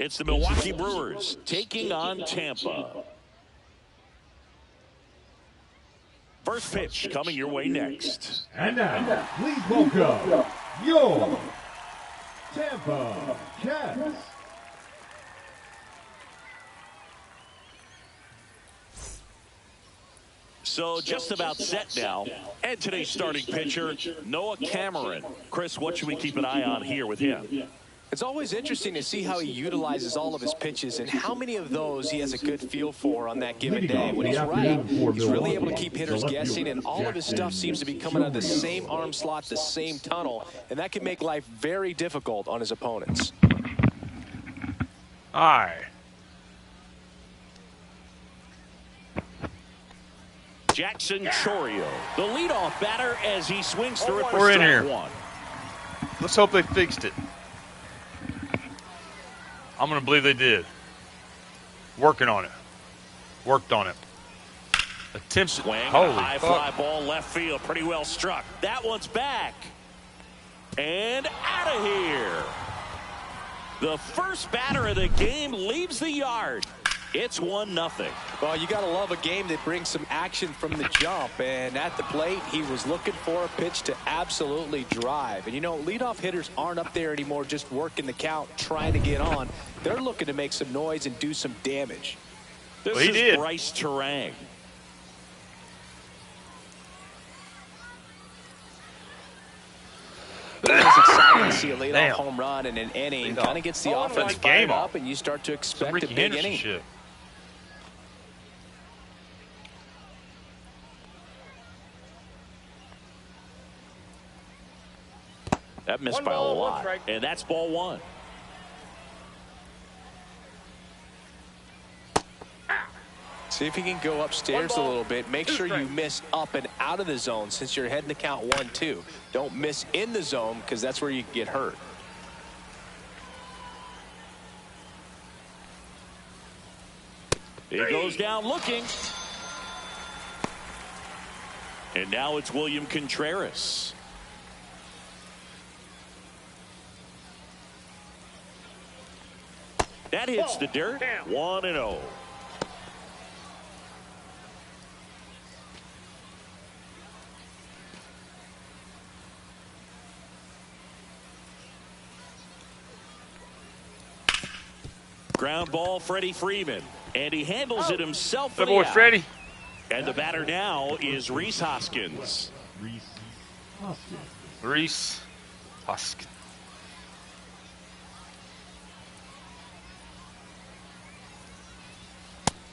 It's the Milwaukee Brewers taking on Tampa. First pitch coming your way next. And now, please welcome your Tampa Cats. So just about set now. And today's starting pitcher, Noah Cameron. Chris, what should we keep an eye on here with him? It's always interesting to see how he utilizes all of his pitches and how many of those he has a good feel for on that given day. When he's right, he's really able to keep hitters guessing, and all of his stuff seems to be coming out of the same arm slot, the same tunnel, and that can make life very difficult on his opponents. All right. Jackson Chorio, the leadoff batter as he swings through it for We're in strike here. one. Let's hope they fixed it. I'm going to believe they did. Working on it. Worked on it. Attempts. Swing, Holy high fuck. fly ball left field, pretty well struck. That one's back. And out of here. The first batter of the game leaves the yard. It's 1-0. Well, you got to love a game that brings some action from the jump. And at the plate, he was looking for a pitch to absolutely drive. And, you know, leadoff hitters aren't up there anymore just working the count, trying to get on. They're looking to make some noise and do some damage. This Well, he is did. Bryce Terang. It's exciting to see a leadoff Damn. home run in an inning. Leadoff. Kind of gets the Oh, offense the fired game up, and you start to Some expect a Ricky big Henderson inning. shit. That missed by a lot. And that's ball one. See if he can go upstairs a little bit. Make sure you miss up and out of the zone since you're heading to count 1-2. Don't miss in the zone because that's where you can get hurt. He goes down looking. And now it's William Contreras. That hits the dirt. 1-0. Ground ball, Freddie Freeman. And he handles it himself. Good boy, Freddie. And the batter now is Rhys Hoskins. Rhys Hoskins.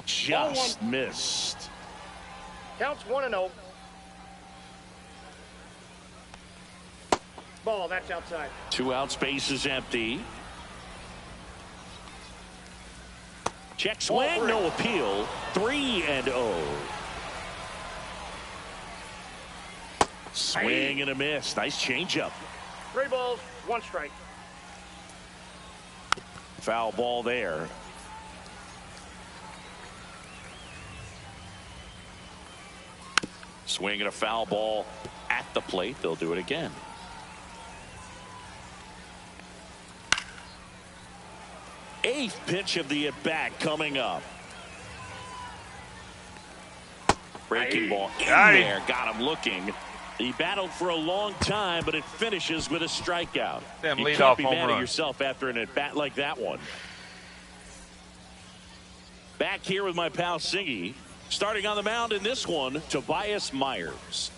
Just missed. Counts 1-0. Ball, that's outside. 2 out, space is empty. Check swing, no appeal. 3-0. Swing and a miss. Nice changeup. 3 balls, 1 strike. Foul ball there. Swing and a foul ball at the plate. They'll do it again. Eighth pitch of the at-bat coming up. Breaking ball in there. Got him looking. He battled for a long time, but it finishes with a strikeout. Damn, You lead can't off be home mad at run. yourself after an at-bat like that one. Back here with my pal Singy. Starting on the mound in this one, Tobias Myers.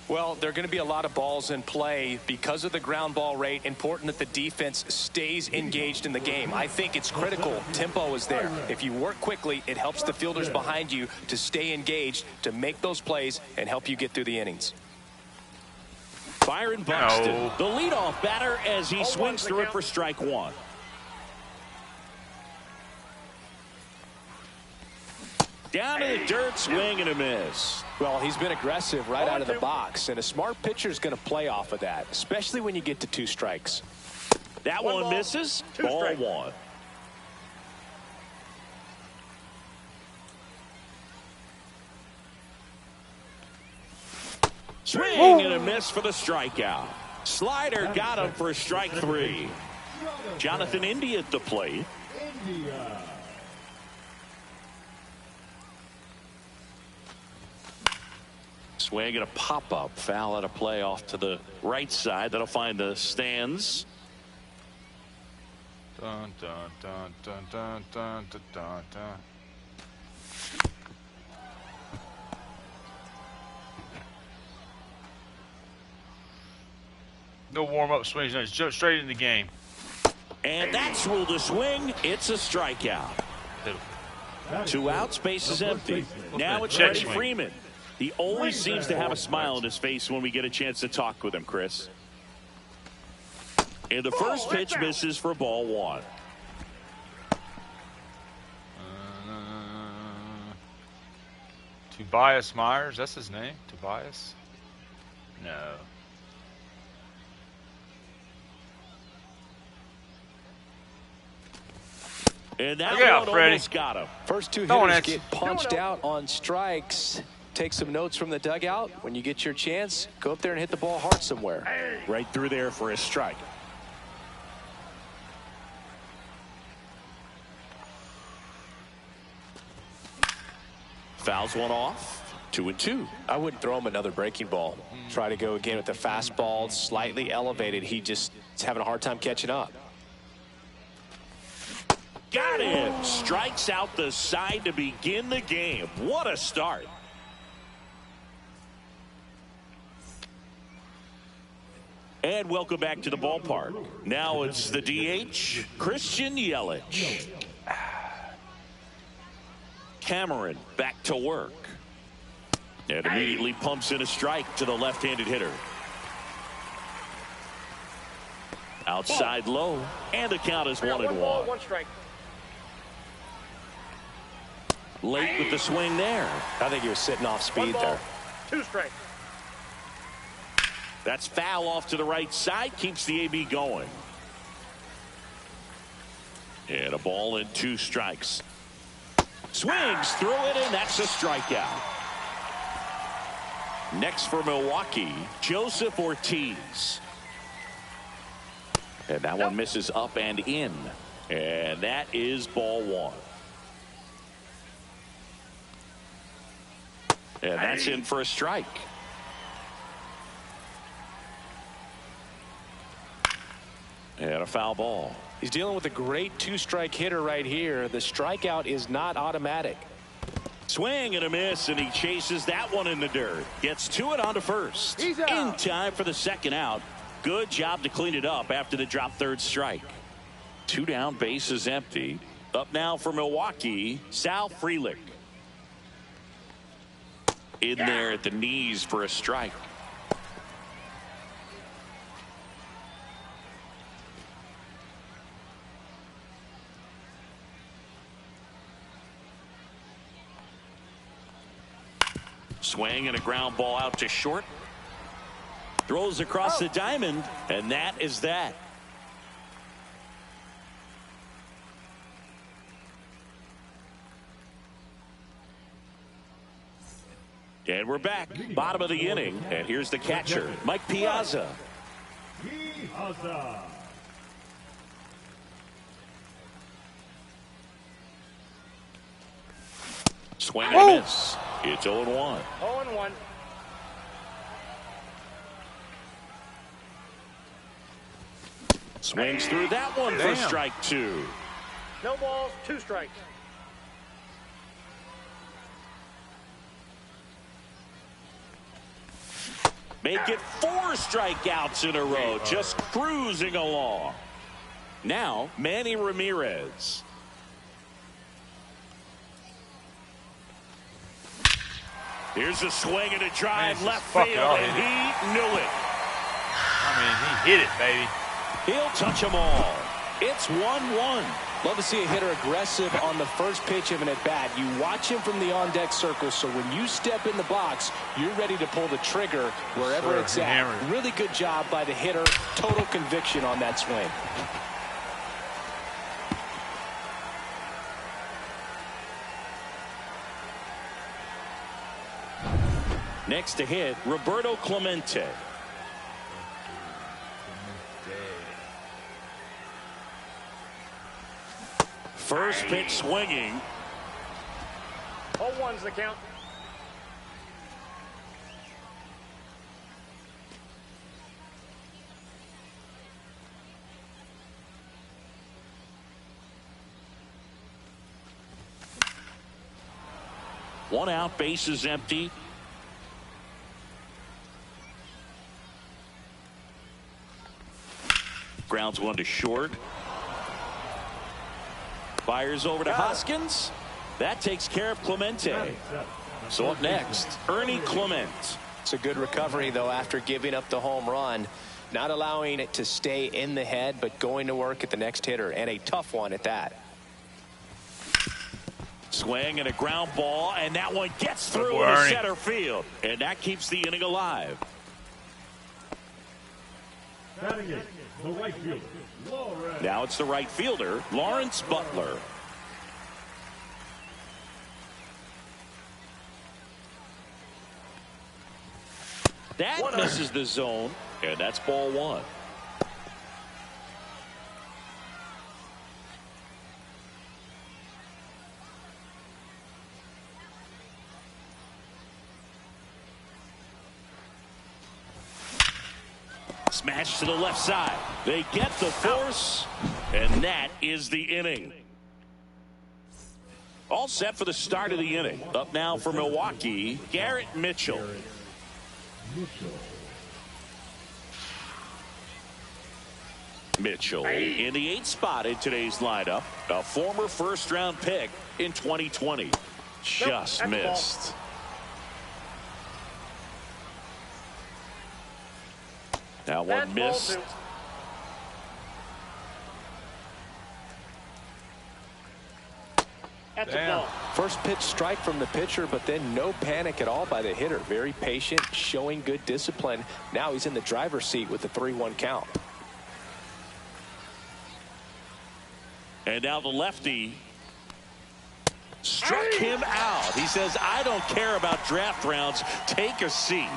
Well, there are going to be a lot of balls in play because of the ground ball rate. Important that the defense stays engaged in the game. I think it's critical. Tempo is there. If you work quickly, it helps the fielders behind you to stay engaged, to make those plays, and help you get through the innings. Byron Buxton, the leadoff batter as he swings through it for strike one. Down to the dirt, swing and a miss. Well, he's been aggressive right out of the box, and a smart pitcher is going to play off of that, especially when you get to 2 strikes. That one misses. Ball one. Swing and a miss for the strikeout. Slider got him for strike 3. Jonathan Indy at the plate. India. Swing and a pop-up. Foul out of play off to the right side. That'll find the stands. Dun, dun, dun, dun, dun, dun, dun, dun, dun. No warm-up swings. No, just jump straight into the game. And that's ruled a swing. It's a strikeout. 2 outs, base is empty. Now it's Check Freddie swing. Freeman. He always seems to have a smile on his face when we get a chance to talk with him, Chris. And the first pitch misses for ball 1. Tobias Myers, that's his name? Tobias? No. And that Look out, one Freddie. almost got him. First 2 Don't hitters answer. get punched out on strikes. Take some notes from the dugout. When you get your chance, go up there and hit the ball hard somewhere. Right through there for a strike. Fouls one off. 2-2. I wouldn't throw him another breaking ball. Try to go again with the fastball slightly elevated. He just is having a hard time catching up. Got him. Strikes out the side to begin the game. What a start. And welcome back to the ballpark. Now it's the DH, Christian Yelich. Cameron back to work. And immediately pumps in a strike to the left-handed hitter. Outside low, and the count is 1-1. 1 strike. Late with the swing there. I think he was sitting off 1 speed ball, there. 2 strikes. That's foul off to the right side. Keeps the AB going. And a ball and 2 strikes. Swings through it, and that's a strikeout. Next for Milwaukee, Joseph Ortiz. And that one misses up and in. And that is ball 1. And that's in for a strike. And a foul ball. He's dealing with a great 2-strike hitter right here. The strikeout is not automatic. Swing and a miss, and he chases that one in the dirt. Gets to it on to first. He's out. In time for the second out. Good job to clean it up after the drop 3rd strike. 2 down, base is empty. Up now for Milwaukee, Sal Frelick. In there at the knees for a strike. Swing and a ground ball out to short. Throws across the diamond, and that is that. And we're back, bottom of the inning, and here's the catcher, Mike Piazza. Piazza. Swing and a miss. It's 0-1. 0-1. Swings through that one for strike 2. No balls, 2 strikes. Make it 4 strikeouts in a row, just cruising along. Now, Manny Ramirez. Here's a swing and a drive left field, and he knew it. I mean, he hit it, baby. He'll touch them all. It's 1-1. Love to see a hitter aggressive on the first pitch of an at-bat. You watch him from the on-deck circle, so when you step in the box, you're ready to pull the trigger wherever it's at. Hammered. Really good job by the hitter. Total conviction on that swing. Next to hit, Roberto Clemente. First pitch swinging. 0-1's the count. One out, bases empty. Grounds one to short. Fires over to Hoskins. That takes care of Clemente. So up next, Ernie Clement. It's a good recovery, though, after giving up the home run. Not allowing it to stay in the head, but going to work at the next hitter, and a tough one at that. Swing and a ground ball, and that one gets through to center field. And that keeps the inning alive. Batting eighth, the right fielder, Lawrence. Now it's the right fielder, Lawrence Butler. That misses the zone, and that's ball one. Smash to the left side. They get the force, and that is the inning. All set for the start of the inning. Up now for Milwaukee, Garrett Mitchell. Mitchell in the 8th spot in today's lineup. A former first-round pick in 2020. Just missed. That one missed. That's a ball. First pitch strike from the pitcher, but then no panic at all by the hitter. Very patient, showing good discipline. Now he's in the driver's seat with the 3-1 count. And now the lefty struck him out. He says, I don't care about draft rounds. Take a seat.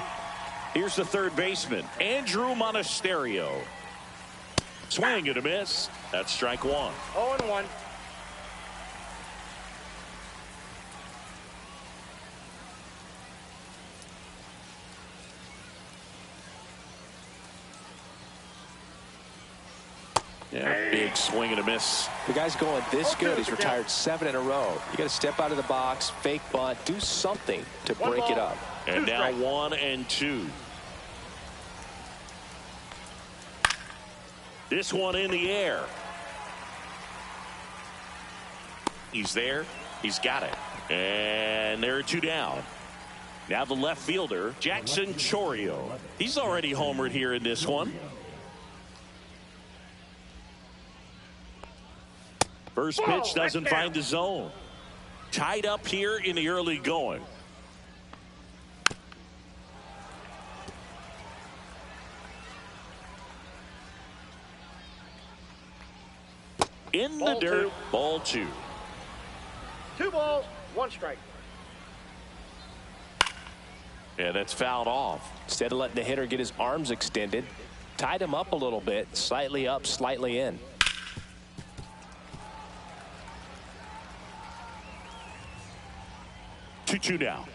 Here's the third baseman, Andrew Monasterio. Swing and a miss. That's strike one. 0-1. Yeah, big swing and a miss. The guy's going this good. He's retired 7 in a row. You got to step out of the box, fake bunt, do something to break it up. And now 1-2. This one in the air. He's there. He's got it. And there are 2 down. Now the left fielder, Jackson Chourio. He's already homered here in this one. First pitch doesn't find the zone. Tied up here in the early going. In the dirt, ball 2. 2 balls, 1 strike. Yeah, that's fouled off. Instead of letting the hitter get his arms extended, tied him up a little bit, slightly up, slightly in. 2-2 now.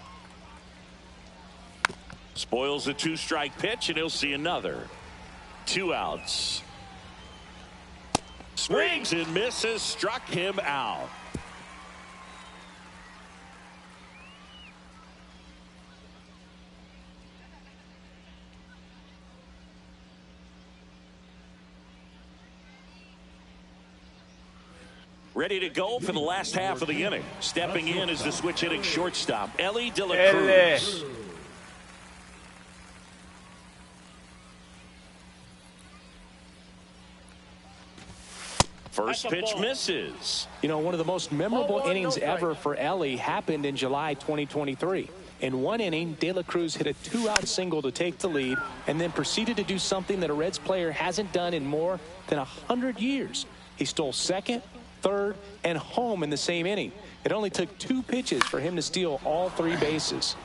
Spoils the 2-strike pitch, and he'll see another. 2 outs. Swings and misses, struck him out. Ready to go for the last half of the inning. Stepping in is the switch hitting shortstop, Ellie De La Cruz. First pitch misses. You know, one of the most memorable innings ever for Ellie happened in July 2023. In one inning, De La Cruz hit a 2-out single to take the lead and then proceeded to do something that a Reds player hasn't done in more than 100 years. He stole second, third, and home in the same inning. It only took 2 pitches for him to steal all 3 bases.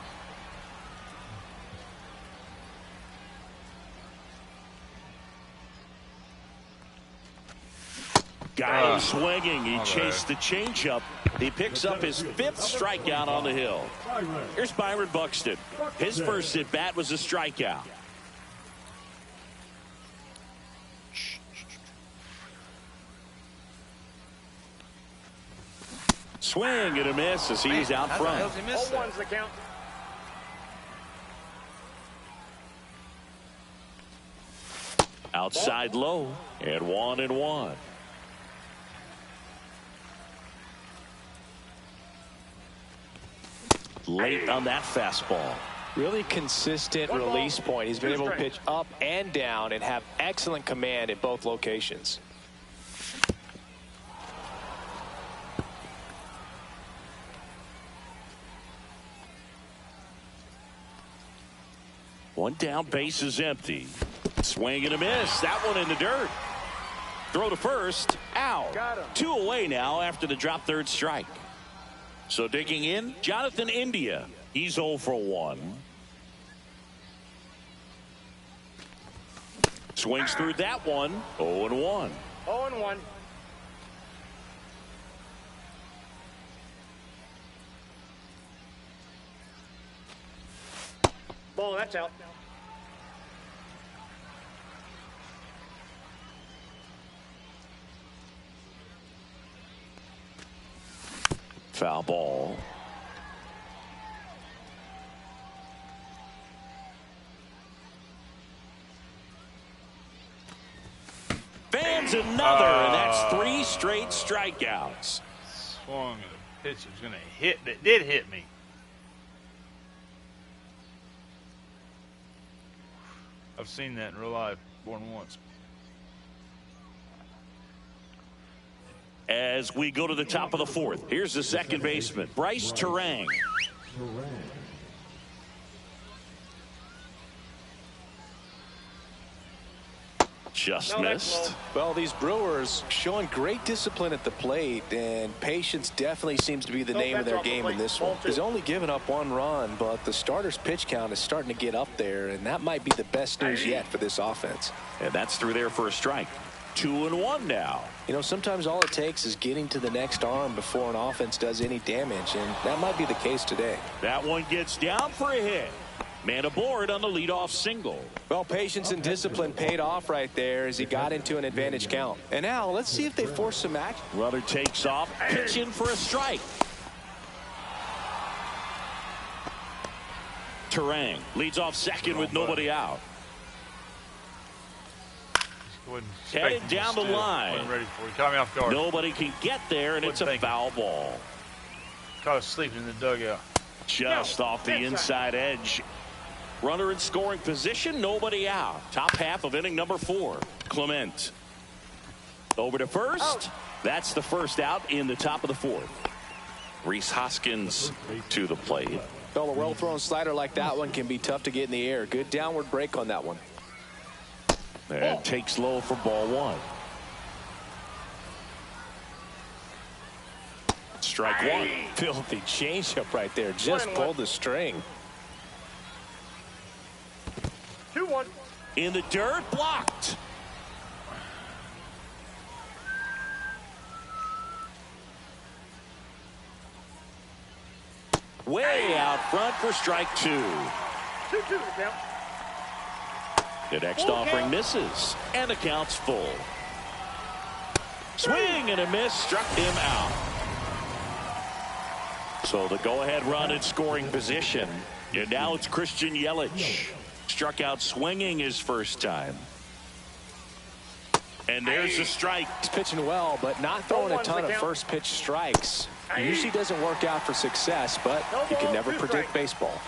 Got him swinging. He chased the changeup. He picks up his 5th strikeout on the hill. Here's Byron Buxton. His first at bat was a strikeout. Swing and a miss as he's out front. 0-1's the count. Outside low and 1-1. Late on that fastball. Really consistent release point. He's been able to pitch up and down and have excellent command at both locations. One down, base is empty. Swing and a miss. That one in the dirt. Throw to first. Out. 2 away now after the drop 3rd strike. So digging in, Jonathan India. He's 0 for 1. Swings through that one. 0-1. 0-1. Ball, that's out. Foul ball. Fans another, and that's 3 straight strikeouts. Swung and the pitch was going to hit. That did hit me. I've seen that in real life more than once. As we go to the top of the 4th, here's the second baseman, Bryce Terang. Just missed. Well, these Brewers showing great discipline at the plate, and patience definitely seems to be the name of their game in this one. He's only given up 1 run, but the starter's pitch count is starting to get up there, and that might be the best news yet for this offense. And that's through there for a strike. 2-1 now. You know, sometimes all it takes is getting to the next arm before an offense does any damage, and that might be the case today. That one gets down for a hit. Man aboard on the leadoff single. Well, patience and discipline paid off right there as he got into an advantage count. And now let's see if they force some action. Runner takes off, pitching for a strike. Terang leads off second with nobody out. Headed down the line. Wasn't ready for it. Caught me off guard. Nobody can get there, and it's a foul ball. Caught us sleeping in the dugout. Just off the inside edge. Runner in scoring position, nobody out. Top half of inning number 4. Clement over to first. That's the first out in the top of the 4th. Rhys Hoskins to the plate. Well, a well-thrown slider like that one can be tough to get in the air. Good downward break on that one. And takes low for ball 1. Strike 1. Filthy changeup right there. Just pulled the string. 2-1. In the dirt, blocked. Way out front for strike 2. 2-2 the count. The next offering misses, and the count's full. Swing and a miss, struck him out. So the go-ahead run in scoring position. And now it's Christian Yelich. Struck out swinging his first time. And there's a strike. He's pitching well, but not throwing a ton of first pitch strikes. Usually doesn't work out for success, but you can never predict baseball.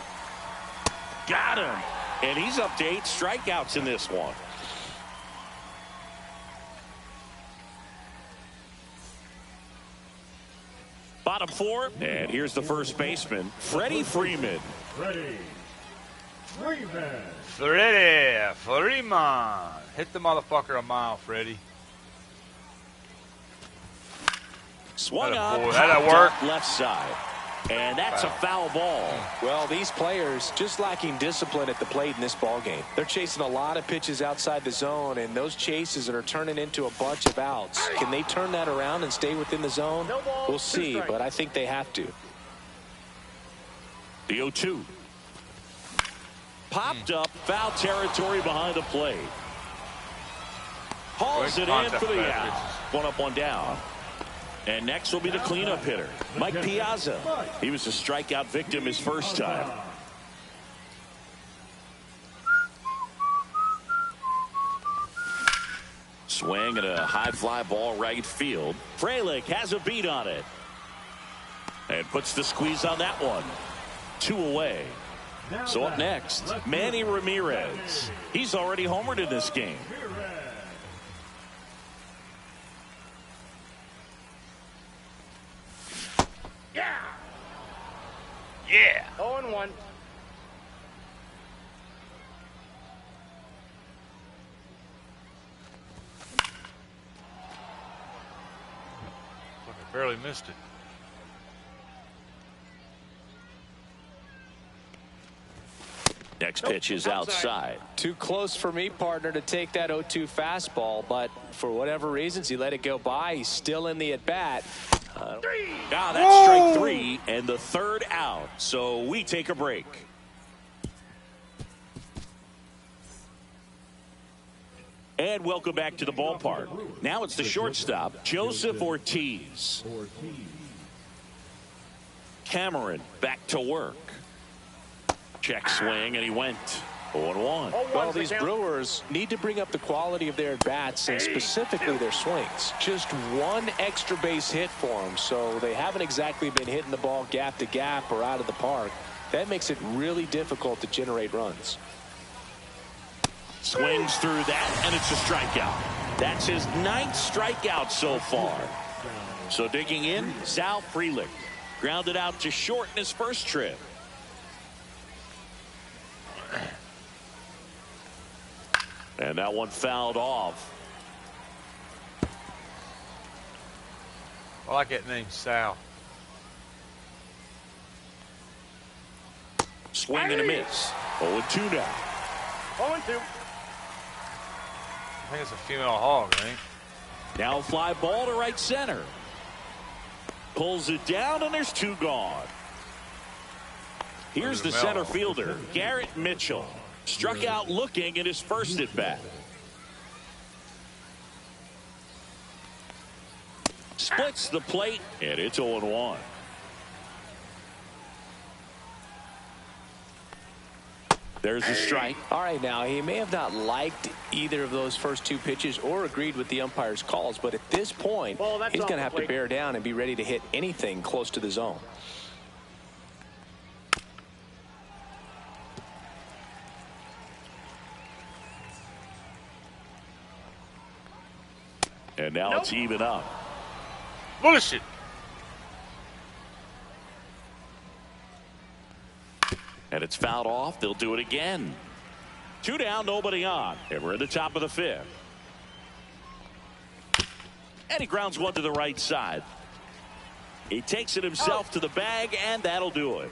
Got him. And he's up to 8 strikeouts in this one. Bottom 4, and here's the first baseman, Freddie Freeman. Freddie Freeman. Freddie Freeman. Hit the motherfucker a mile, Freddie. Swung on, that'll work. left side. And that's a foul ball. Well, these players just lacking discipline at the plate in this ball game. They're chasing a lot of pitches outside the zone, and those chases are turning into a bunch of outs. Can they turn that around and stay within the zone? We'll see, but I think they have to. The 0-2. Popped up, foul territory behind the plate. Hauls it in for the out. One up, one down. And next will be the cleanup hitter, Mike Piazza. He was a strikeout victim his first time. Swing and a high fly ball right field. Frelick has a beat on it. And puts the squeeze on that one. 2 away. So up next, Manny Ramirez. He's already homered in this game. Yeah. 0-1. Look, I barely missed it. Next pitch is outside. Too close for me, partner, to take that 0-2 fastball, but for whatever reasons, he let it go by. He's still in the at-bat. That's strike 3 and the third out. So we take a break. And welcome back to the ballpark. Now it's the shortstop, Joseph Ortiz. Cameron back to work. Check swing, and he went 0-1. Well, these Brewers need to bring up the quality of their at-bats and specifically their swings. Just one extra base hit for them, so they haven't exactly been hitting the ball gap to gap or out of the park. That makes it really difficult to generate runs. Swings through that, and it's a strikeout. That's his 9th strikeout so far. So digging in, Sal Frelick. Grounded out to short in his first trip. And that one fouled off. I like that name, Sal. Swing and a miss. 0-2 now. 0-2. I think it's a female hog, right? Now a fly ball to right center. Pulls it down, and there's 2 gone. Here's the center fielder, Garrett Mitchell. Struck out looking at his first at bat. Splits the plate, and it's 0-1. There's a strike. All right, now, he may have not liked either of those first 2 pitches or agreed with the umpire's calls, but at this point, he's going to have to bear down and be ready to hit anything close to the zone. And now it's even up. Bullshit. And it's fouled off. They'll do it again. 2 down, nobody on. And we're in the top of the 5th. And he grounds one to the right side. He takes it himself to the bag, and that'll do it.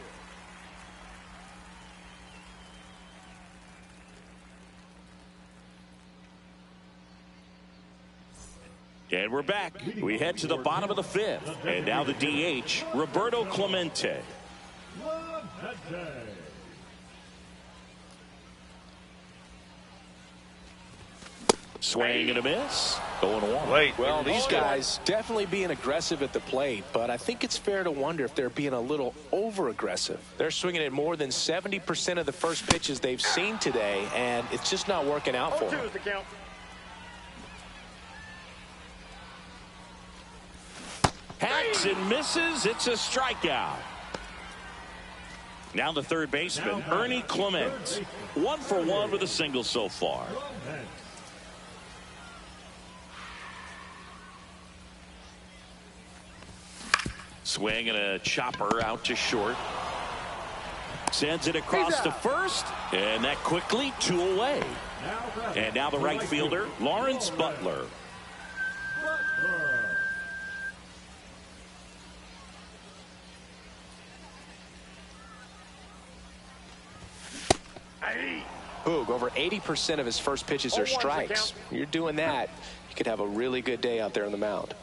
And we're back. We head to the bottom of the 5th. And now the DH, Roberto Clemente. Swing and a miss. 0-1. Wait. Well, these guys definitely being aggressive at the plate, but I think it's fair to wonder if they're being a little over-aggressive. They're swinging at more than 70% of the first pitches they've seen today, and it's just not working out for them. 0-2 is the count. Hacks and misses. It's a strikeout. Now the third baseman, Ernie Clement. 1 for 1 with a single so far. Swing and a chopper out to short. Sends it across to first. And that quickly 2 away. And now the right fielder, Lawrence Butler. Boog, over 80% of his first pitches are strikes. You're doing that, you could have a really good day out there on the mound.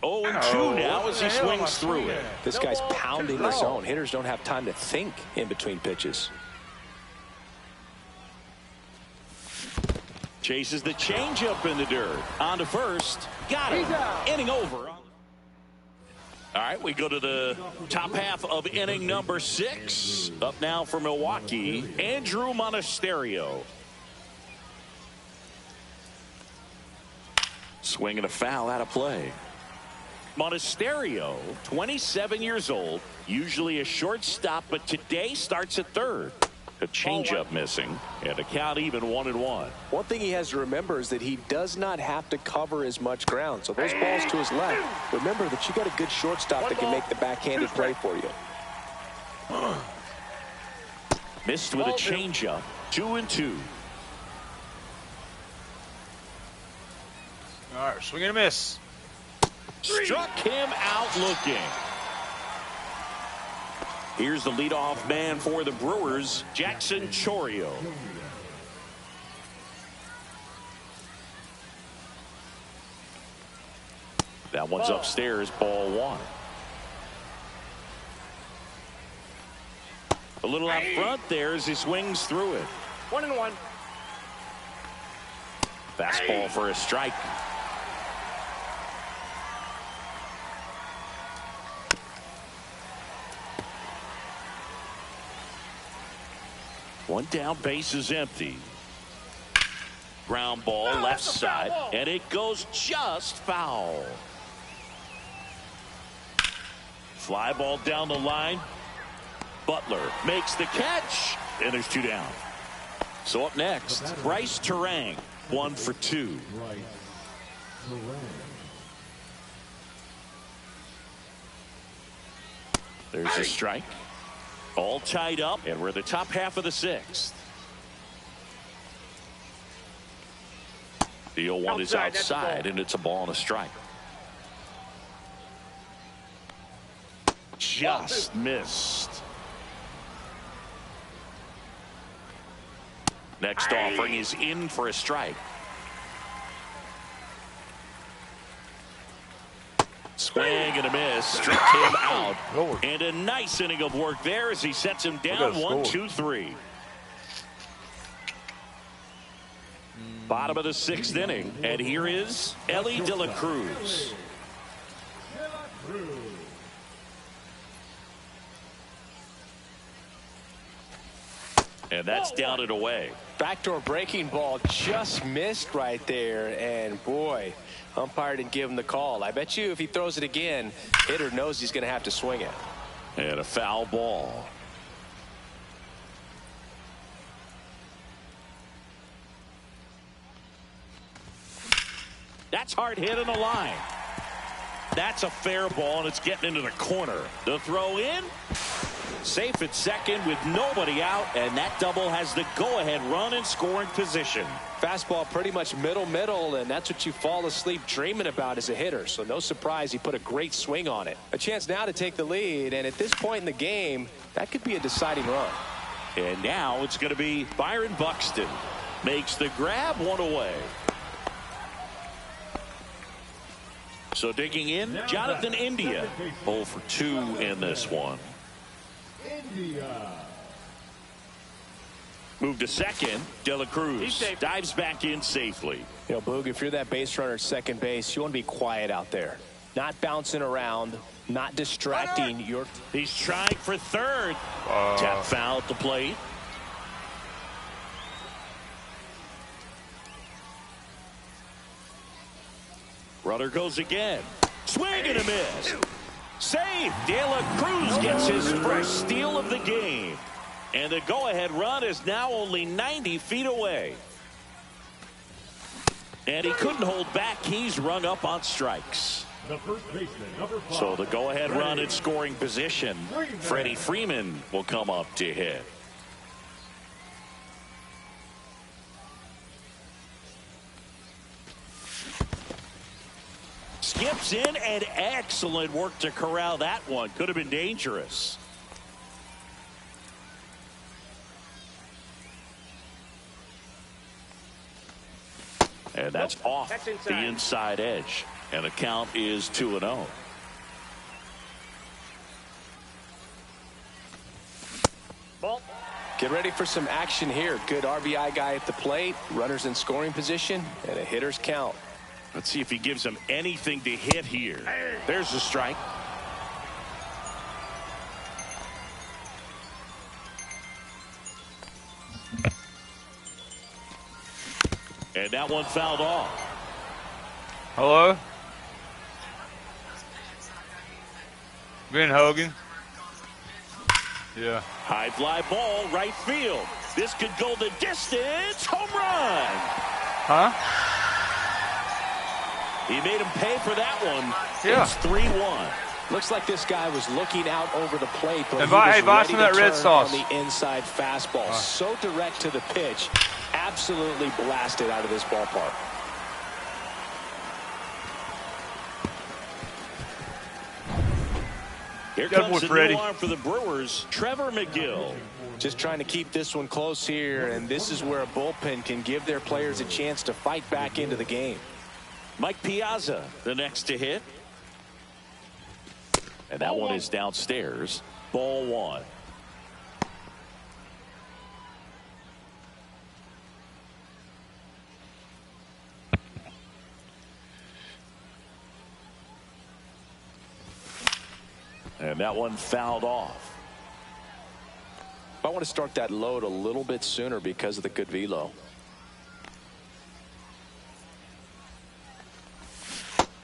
0-2 now as he swings through it. This guy's pounding the zone. Hitters don't have time to think in between pitches. Chases the changeup in the dirt. On to first. Got him. Inning over. All right, we go to the top half of inning number 6. Up now for Milwaukee, Andrew Monasterio. Swing and a foul out of play. Monasterio, 27 years old, usually a shortstop, but today starts at third. A changeup missing, and a count even 1-1. One thing he has to remember is that he does not have to cover as much ground. So those balls to his left, remember that you got a good shortstop that can make the backhanded play for you. Missed with a changeup. 2-2. All right, swing and a miss. Struck him out looking. Here's the leadoff man for the Brewers, Jackson Chourio. That one's upstairs, ball 1. A little out front there as he swings through it. 1-1. Fastball for a strike. One down, base is empty. Ground ball left side, and it goes just foul. Fly ball down the line. Butler makes the catch, and there's 2 down. So up next, Bryce Terang, 1 for 2. There's a strike. All tied up, and we're the top half of the 6th. The 0-1 is outside, and it's a ball and a strike. Just missed. Next offering is in for a strike. Swing and a miss. Struck him out. And a nice inning of work there as he sets him down 1-2-3. Bottom of the 6th inning. And here is Elly De La Cruz. And that's down and away. Backdoor breaking ball just missed right there. And boy, umpire didn't give him the call. I bet you if he throws it again, hitter knows he's going to have to swing it. And a foul ball. That's hard hit in the line. That's a fair ball, and it's getting into the corner. The throw in. Safe at second with nobody out, and that double has the go-ahead run in scoring position. Fastball pretty much middle, and that's what you fall asleep dreaming about as a hitter. So no surprise he put a great swing on it. A chance now to take the lead, and at this point in the game, that could be a deciding run. And now it's going to be Byron Buxton. Makes the grab, 1 away. So digging in, Jonathan India. 0 for 2 in this one. Move to second. De La Cruz dives back in safely. You know, Boog, if you're that base runner at second base, you want to be quiet out there. Not bouncing around, not distracting your... He's trying for third. Tap foul at the plate. Runner goes again. Swing and a miss. Save. De La Cruz gets his first steal of the game. And the go-ahead run is now only 90 feet away. And he couldn't hold back. He's rung up on strikes. The first baseman, number 5. So the go-ahead run in scoring position. Freddie Freeman will come up to hit. Skips in, and excellent work to corral that one. Could have been dangerous. And that's off That's the inside. inside edge. And the count is 2-0. Ball. Get ready for some action here. Good RBI guy at the plate. Runners in scoring position. And a hitter's count. Let's see if he gives him anything to hit here. There's the strike. And that one fouled off. Hello? Ben Hogan? Yeah. High fly ball, right field. This could go the distance. Home run. Huh? He made him pay for that one. Yeah. It's 3-1. Looks like this guy was looking out over the plate, but Hey, he buy was some ready of to that red turn sauce. on the inside fastball. So direct to the pitch. Absolutely blasted out of this ballpark. Here Good comes boy, the Freddie. new arm for the Brewers, Trevor McGill. Just trying to keep this one close here, and this is where a bullpen can give their players a chance to fight back into the game. Mike Piazza, the next to hit. And that one is downstairs. Ball one. And that one fouled off. I want to start that load a little bit sooner because of the good velo.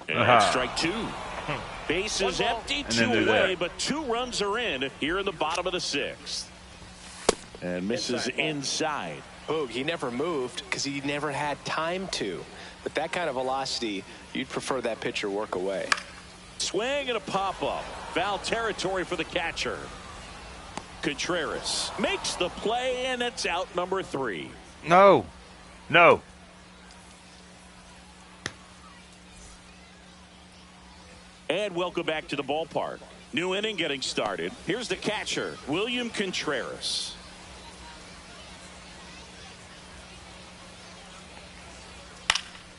And that's strike two. Base is empty, And then two do away, that. but 2 runs are in here in the bottom of the 6th. And misses inside. Boog, he never moved because he never had time to. But that kind of velocity, you'd prefer that pitcher work away. Swing and a pop-up. Foul territory for the catcher. Contreras makes the play, and it's out number 3. No. No. And welcome back to the ballpark. New inning getting started. Here's the catcher, William Contreras.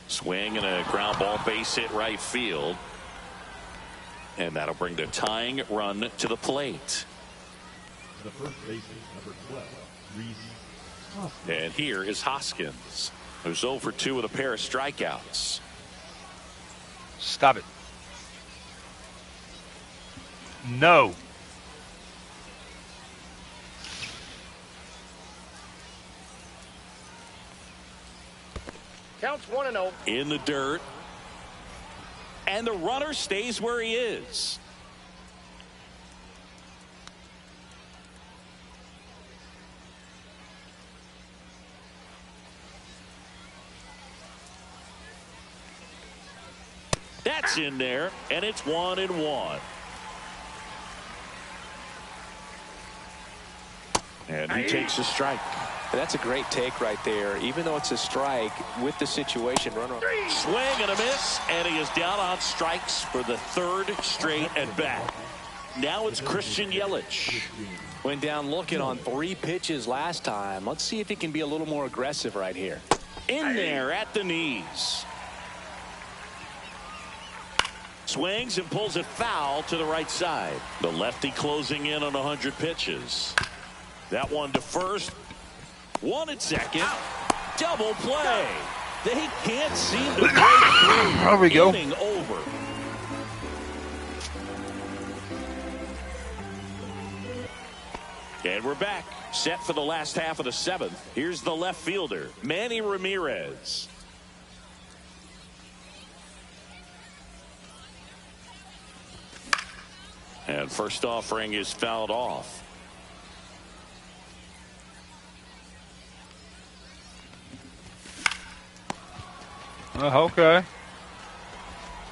Swing and a ground ball, base hit right field. And that'll bring the tying run to the plate. The first baseman, number 12, Reese. And here is Hoskins, who's 0 for 2 with a pair of strikeouts. Stop it. No. Counts 1-0. In the dirt. And the runner stays where he is. That's in there, and it's 1-1. And he takes a strike. And that's a great take right there. Even though it's a strike, with the situation, runner. Swing and a miss, and he is down on strikes for the 3rd straight at bat. Now it's Christian Yelich. Went down looking on 3 pitches last time. Let's see if he can be a little more aggressive right here. In there at the knees. Swings and pulls it foul to the right side. The lefty closing in on 100 pitches. That one to first. 1 at second. Double play. They can't seem to break through. There we go. Inning over. And we're back. Set for the last half of the 7th. Here's the left fielder, Manny Ramirez. And first offering is fouled off. Okay.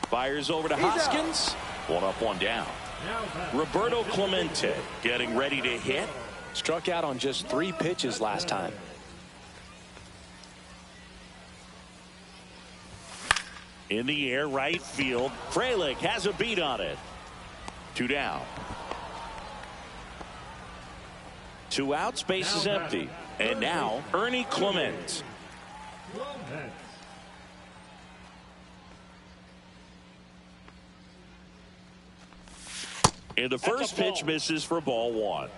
Fires over to Hoskins. 1 up, 1 down. Roberto Clemente getting ready to hit. Struck out on just 3 pitches last time. In the air, right field. Frelick has a beat on it. 2 down. 2 outs, base is empty. And now Ernie Clement. And the first pitch misses for ball one.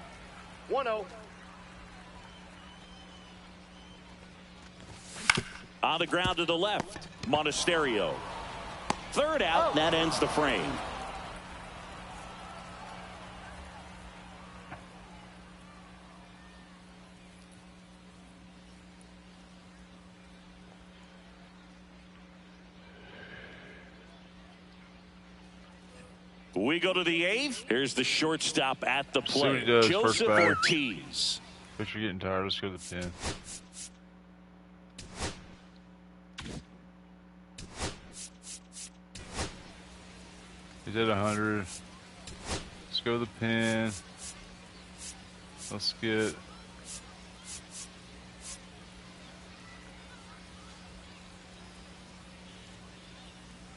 1-0. On the ground to the left, Monasterio. Third out, that ends the frame. We go to the eighth. Here's the shortstop at the plate, Joseph Ortiz. But you're getting tired. Let's go to the pen. He's at 100. Let's go to the pen. Let's get.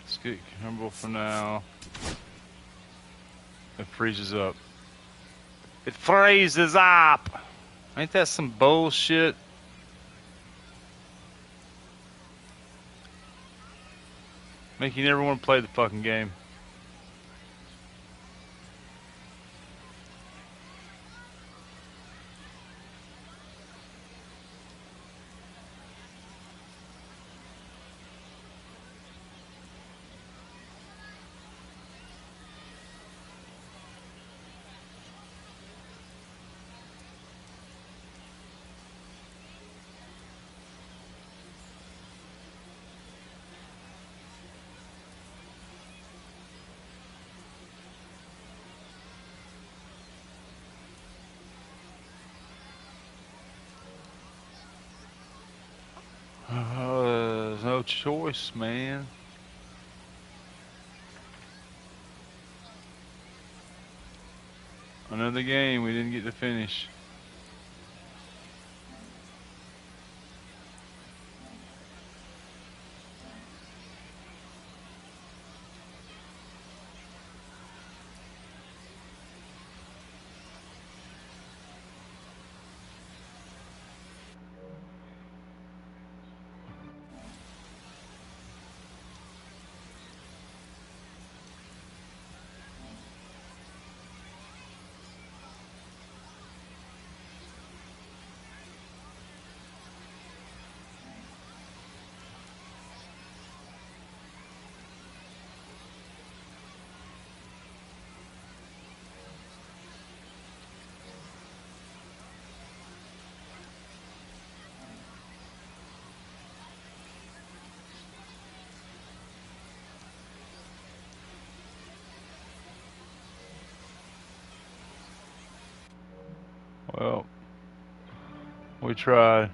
Let's get Campbell for now. It freezes up. It freezes up! Ain't that some bullshit? Make you never want to play the fucking game. There's no choice, man. Another game we didn't get to finish. Well, we tried.